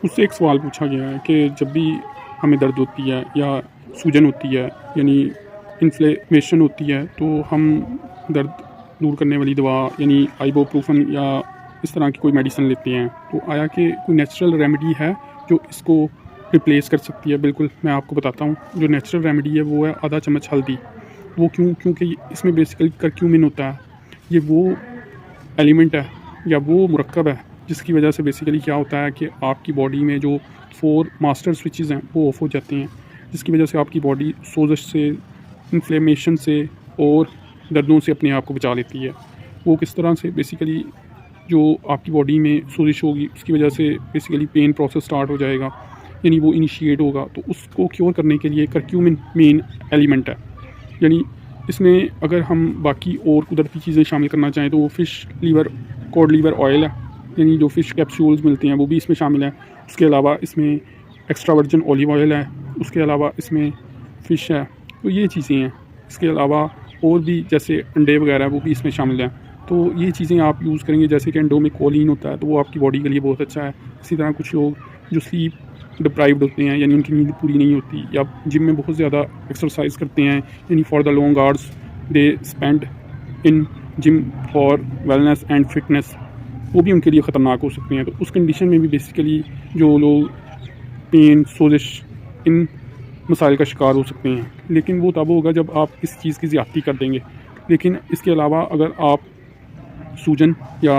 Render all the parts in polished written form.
उससे एक सवाल पूछा गया है कि जब भी हमें दर्द होती है या सूजन होती है, यानी इन्फ्लेमेशन होती है, तो हम दर्द दूर करने वाली दवा यानी आइबुप्रोफेन या इस तरह की कोई मेडिसिन लेते हैं। तो आया कि कोई नेचुरल रेमेडी है जो इसको रिप्लेस कर सकती है? बिल्कुल, मैं आपको बताता हूँ। जो नेचुरल रेमेडी है वो है आधा चम्मच हल्दी। वो क्यों? क्योंकि इसमें बेसिकली करक्यूमिन होता है। ये वो एलिमेंट है या वो मुरक्कब है जिसकी वजह से बेसिकली क्या होता है कि आपकी बॉडी में जो 4 मास्टर स्विचेज़ हैं वो ऑफ हो जाते हैं, जिसकी वजह से आपकी बॉडी सोज़श से, इन्फ्लेमेशन से और दर्दों से अपने आप को बचा लेती है। वो किस तरह से? बेसिकली जो आपकी बॉडी में सोज़श होगी उसकी वजह से बेसिकली पेन प्रोसेस स्टार्ट हो जाएगा, यानी वो इनिशिएट होगा। तो उसको क्योर करने के लिए करक्यूमिन मेन एलिमेंट है। यानी इसमें अगर हम बाकी और कुदरती चीज़ें शामिल करना चाहें तो वो fish liver, cod liver oil है, यानी जो फ़िश कैप्सूल्स मिलते हैं वो भी इसमें शामिल है। उसके अलावा इसमें एक्स्ट्रा वर्जिन ऑलिव ऑयल है। उसके अलावा इसमें फ़िश है। तो ये चीज़ें हैं। इसके अलावा और भी जैसे अंडे वगैरह वो भी इसमें शामिल हैं। तो ये चीज़ें आप यूज़ करेंगे, जैसे कि अंडों में कोलिन होता है तो वो आपकी बॉडी के लिए बहुत अच्छा है। इसी तरह कुछ लोग जो स्लीप डिप्राइव्ड होते हैं, यानी उनकी नींद पूरी नहीं होती, या जिम में बहुत ज़्यादा एक्सरसाइज करते हैं, यानी for the long hours they spend in gym for wellness and fitness, वो भी उनके लिए ख़तरनाक हो सकते हैं। तो उस कंडीशन में भी बेसिकली जो लोग पेन, सोजिश, इन मसाइल का शिकार हो सकते हैं। लेकिन वो तब होगा जब आप इस चीज़ की ज़्यादती कर देंगे। लेकिन इसके अलावा अगर आप सूजन या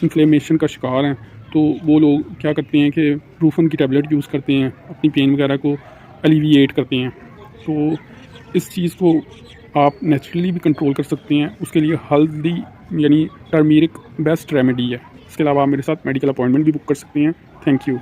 इन्फ्लेमेशन का शिकार हैं तो वो लोग क्या करते हैं कि ब्रूफन की टैबलेट यूज़ करते हैं, अपनी पेन वगैरह को एलिविएट करते हैं। तो इस चीज़ को आप नेचुरली भी कंट्रोल कर सकते हैं। उसके लिए हल्दी यानी टर्मरिक बेस्ट रेमेडी है। इसके अलावा आप मेरे साथ मेडिकल अपॉइंटमेंट भी बुक कर सकते हैं। Thank you.